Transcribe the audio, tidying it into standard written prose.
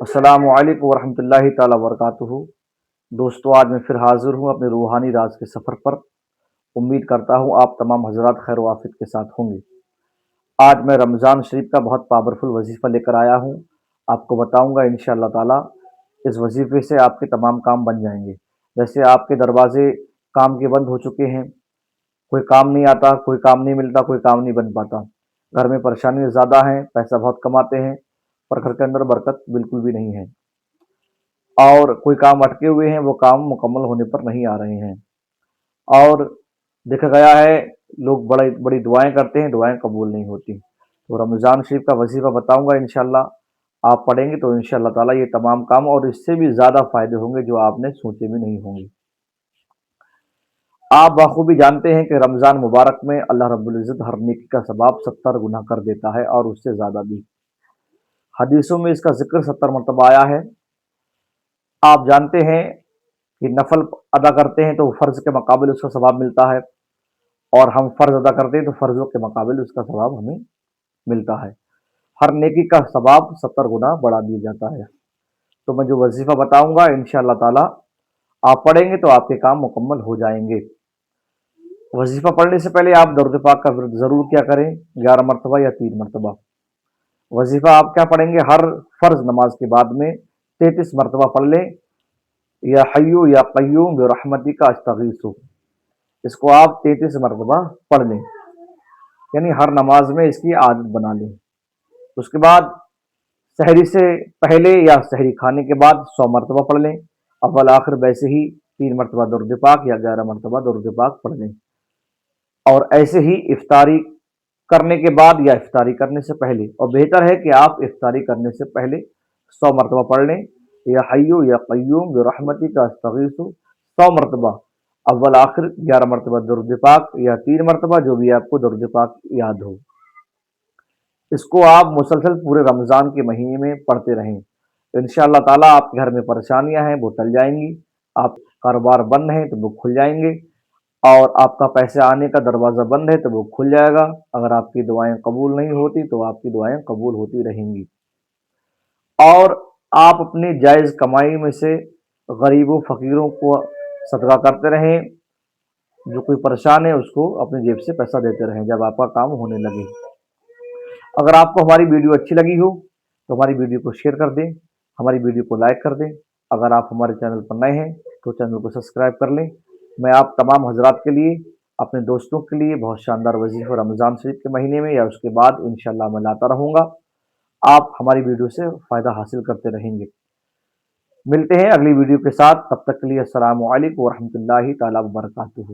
السلام علیکم ورحمۃ اللہ تعالیٰ وبرکاتہ۔ دوستو، آج میں پھر حاضر ہوں اپنے روحانی راز کے سفر پر۔ امید کرتا ہوں آپ تمام حضرات خیر و عافیت کے ساتھ ہوں گے۔ آج میں رمضان شریف کا بہت پاورفل وظیفہ لے کر آیا ہوں۔ آپ کو بتاؤں گا انشاءاللہ تعالیٰ اس وظیفے سے آپ کے تمام کام بن جائیں گے۔ جیسے آپ کے دروازے کام کے بند ہو چکے ہیں، کوئی کام نہیں آتا، کوئی کام نہیں ملتا، کوئی کام نہیں بن پاتا، گھر میں پریشانی زیادہ ہیں، پیسہ بہت کماتے ہیں پر گھر کے اندر برکت بالکل بھی نہیں ہے، اور کوئی کام اٹکے ہوئے ہیں، وہ کام مکمل ہونے پر نہیں آ رہے ہیں، اور دیکھا گیا ہے لوگ بڑی بڑی دعائیں کرتے ہیں، دعائیں قبول نہیں ہوتی۔ تو رمضان شریف کا وظیفہ بتاؤں گا انشاءاللہ، آپ پڑھیں گے تو انشاءاللہ تعالیٰ یہ تمام کام اور اس سے بھی زیادہ فائدے ہوں گے جو آپ نے سوچے بھی نہیں ہوں گے۔ آپ بخوبی جانتے ہیں کہ رمضان مبارک میں اللہ رب العزت ہر نیکی کا ثواب 70 گنا کر دیتا ہے، اور اس سے زیادہ بھی۔ حدیثوں میں اس کا ذکر 70 مرتبہ آیا ہے۔ آپ جانتے ہیں کہ نفل ادا کرتے ہیں تو فرض کے مقابل اس کا ثواب ملتا ہے، اور ہم فرض ادا کرتے ہیں تو فرضوں کے مقابل اس کا ثواب ہمیں ملتا ہے۔ ہر نیکی کا ثواب 70 گنا بڑھا دیا جاتا ہے۔ تو میں جو وظیفہ بتاؤں گا انشاءاللہ تعالی آپ پڑھیں گے تو آپ کے کام مکمل ہو جائیں گے۔ وظیفہ پڑھنے سے پہلے آپ درود پاک کا ورد ضرور کیا کریں، 11 مرتبہ یا 3 مرتبہ۔ وظیفہ آپ کیا پڑھیں گے؟ ہر فرض نماز کے بعد میں 33 مرتبہ پڑھ لیں، یا حیو یا قیوم برحمتی کا استغیث۔ اس کو آپ 33 مرتبہ پڑھ لیں، یعنی ہر نماز میں اس کی عادت بنا لیں۔ اس کے بعد سحری سے پہلے یا سحری کھانے کے بعد 100 مرتبہ پڑھ لیں، اول آخر ویسے ہی 3 مرتبہ درود پاک یا 11 مرتبہ درود پاک پڑھ لیں، اور ایسے ہی افطاری کرنے کے بعد یا افطاری کرنے سے پہلے، اور بہتر ہے کہ آپ افطاری کرنے سے پہلے 100 مرتبہ پڑھ لیں، یا حیو یا قیوم برحمتی کا استغیث 100 مرتبہ، اول آخر 11 مرتبہ درود پاک یا 3 مرتبہ، جو بھی آپ کو درود پاک یاد ہو۔ اس کو آپ مسلسل پورے رمضان کے مہینے میں پڑھتے رہیں، انشاءاللہ تعالیٰ آپ کے گھر میں پریشانیاں ہیں وہ ٹل جائیں گی، آپ کاروبار بند ہیں تو وہ کھل جائیں گے، اور آپ کا پیسے آنے کا دروازہ بند ہے تو وہ کھل جائے گا۔ اگر آپ کی دعائیں قبول نہیں ہوتی تو آپ کی دعائیں قبول ہوتی رہیں گی، اور آپ اپنی جائز کمائی میں سے غریبوں فقیروں کو صدقہ کرتے رہیں، جو کوئی پریشان ہے اس کو اپنی جیب سے پیسہ دیتے رہیں جب آپ کا کام ہونے لگے۔ اگر آپ کو ہماری ویڈیو اچھی لگی ہو تو ہماری ویڈیو کو شیئر کر دیں، ہماری ویڈیو کو لائک کر دیں۔ اگر آپ ہمارے چینل پر نئے ہیں تو چینل کو سبسکرائب کر لیں۔ میں آپ تمام حضرات کے لیے، اپنے دوستوں کے لیے بہت شاندار وظیفہ رمضان شریف کے مہینے میں یا اس کے بعد انشاءاللہ میں لاتا رہوں گا۔ آپ ہماری ویڈیو سے فائدہ حاصل کرتے رہیں گے۔ ملتے ہیں اگلی ویڈیو کے ساتھ، تب تک کے لیے السلام علیکم ورحمۃ اللہ تعالیٰ وبرکاتہ۔